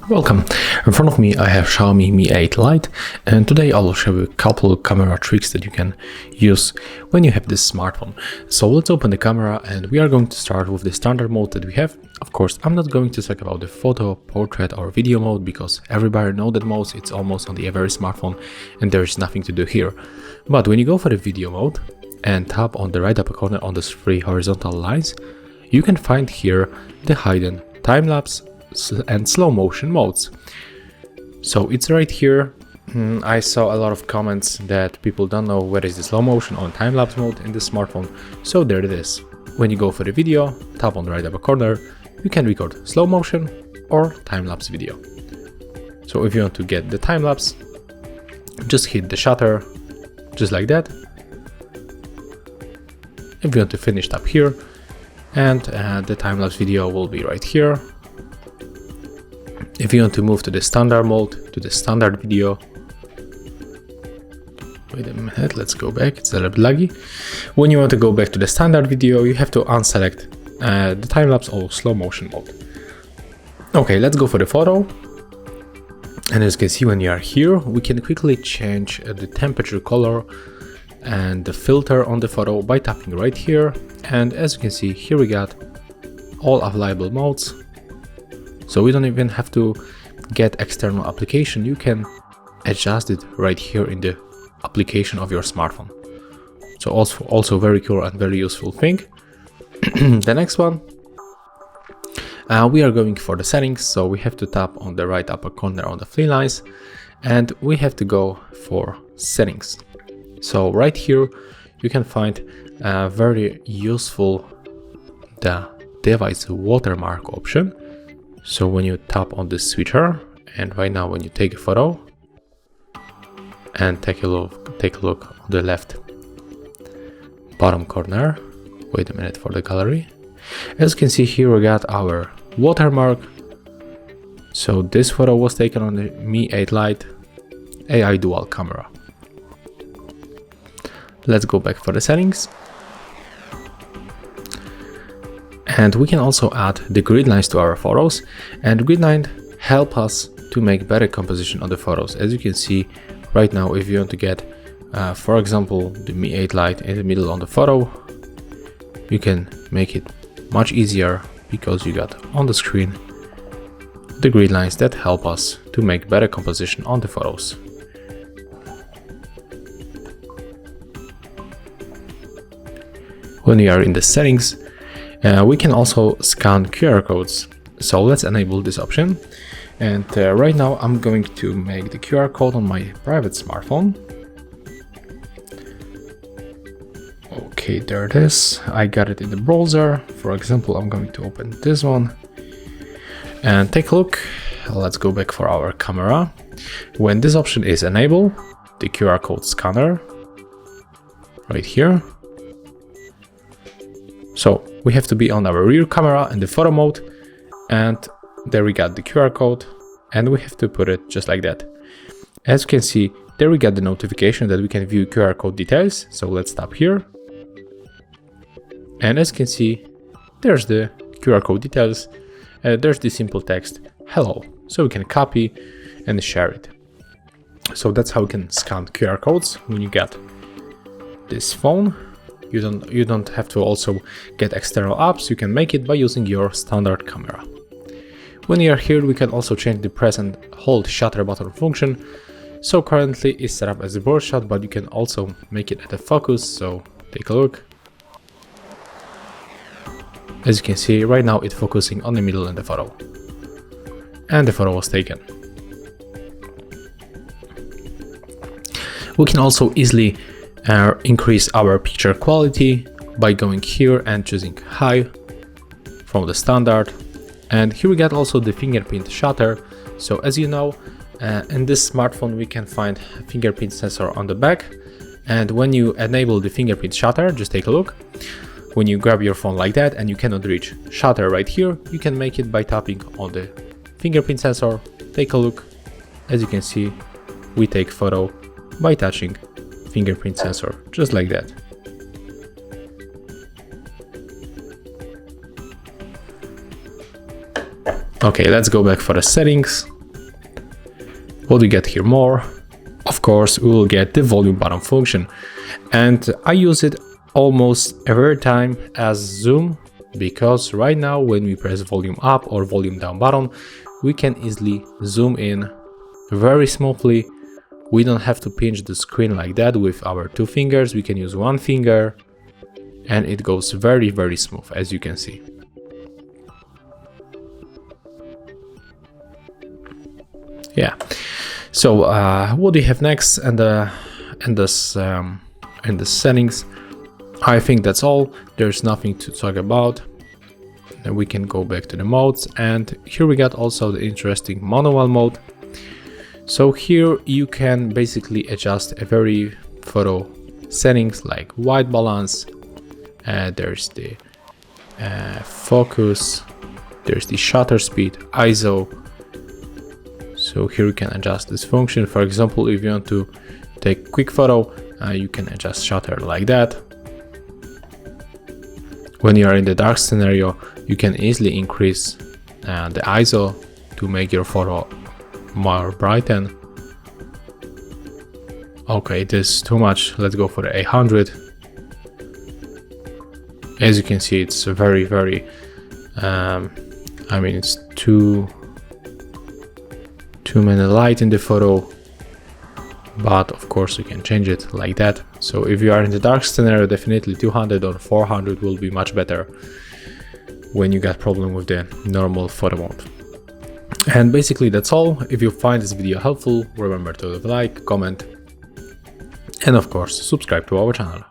Welcome. In front of me I have XIAOMI Mi 8 Lite, and today I will show you a couple of camera tricks that you can use when you have this smartphone. So let's open the camera, and we are going to start with the standard mode that we have. Of course, I'm not going to talk about the photo, portrait or video mode because everybody knows that mode. It's almost on every smartphone and there is nothing to do here. But when you go for the video mode and tap on the right upper corner on those three horizontal lines, you can find here the hidden time-lapse and slow motion modes. So it's right here. I saw a lot of comments that people don't know where is the slow motion or time-lapse mode in this smartphone. So there it is. When you go for the video, tap on the right upper corner, you can record slow motion or time-lapse video. So if you want to get the time-lapse, just hit the shutter just like that. If you want to finish, tap here, and the time-lapse video will be right here. If you want to move to the standard mode, to the standard video, wait a minute, let's go back, it's a little bit laggy. When you want to go back to the standard video, you have to unselect the time-lapse or slow motion mode. Okay, let's go for the photo. And as you can see, when you are here, we can quickly change the temperature, color and the filter on the photo by tapping right here. And as you can see, here we got all available modes. So we don't even have to get external application. You can adjust it right here in the application of your smartphone. So also very cool and very useful thing. The next one, we are going for the settings. So we have to tap on the right upper corner on the three lines, and we have to go for settings. So right here, you can find very useful the device watermark option. So when you tap on this switcher, and right now when you take a photo and take a look on the left bottom corner, wait a minute for the gallery. As you can see here, we got our watermark. So this photo was taken on the Mi 8 Lite AI dual camera. Let's go back for the settings. And we can also add the Gridlines to our photos, and Gridlines help us to make better composition on the photos. As you can see right now, if you want to get, for example, the Mi 8 Lite in the middle on the photo, you can make it much easier because you got on the screen the Gridlines that help us to make better composition on the photos. When we are in the settings, we can also scan QR codes. So let's enable this option. And right now I'm going to make the QR code on my private smartphone. Okay, there it is. I got it in the browser. For example, I'm going to open this one and take a look. Let's go back for our camera. When this option is enabled, the QR code scanner right here. So we have to be on our rear camera in the photo mode, and there we got the QR code, and we have to put it just like that. As you can see, there we got the notification that we can view QR code details. So let's tap here. And as you can see, there's the QR code details. There's the simple text, hello. So we can copy and share it. So that's how you can scan QR codes when you get this phone. You don't have to also get external apps. You can make it by using your standard camera. When you are here, we can also change the press and hold shutter button function. So currently it's set up as a bird shot, but you can also make it at a focus. So take a look. As you can see right now, it's focusing on the middle in the photo, and the photo was taken. We can also easily increase our picture quality by going here and choosing high from the standard. And here we got also the fingerprint shutter. So as you know, in this smartphone we can find a fingerprint sensor on the back, and when you enable the fingerprint shutter, just take a look. When you grab your phone like that and you cannot reach shutter right here, you can make it by tapping on the fingerprint sensor. Take a look. As you can see, we take photo by touching fingerprint sensor, just like that. Okay, let's go back for the settings. What do we get here more? Of course, we will get the volume button function, and I use it almost every time as zoom, because right now when we press volume up or volume down button, we can easily zoom in very smoothly. We don't have to pinch the screen like that with our two fingers. We can use one finger and it goes very, very smooth, as you can see. Yeah. So what do you have next in the settings? I think that's all. There's nothing to talk about. Then we can go back to the modes, and here we got also the interesting manual mode. So here you can basically adjust a very photo settings like white balance. There's the focus. There's the shutter speed, ISO. So here you can adjust this function. For example, if you want to take quick photo, you can adjust shutter like that. When you are in the dark scenario, you can easily increase the ISO to make your photo more brighten. Okay, this is too much. Let's go for the 800. As you can see, it's very, very, I mean, it's too many light in the photo, but of course you can change it like that. So if you are in the dark scenario, definitely 200 or 400 will be much better when you got problem with the normal photo mode. And basically that's all. If you find this video helpful, remember to leave a like, comment, and of course subscribe to our channel.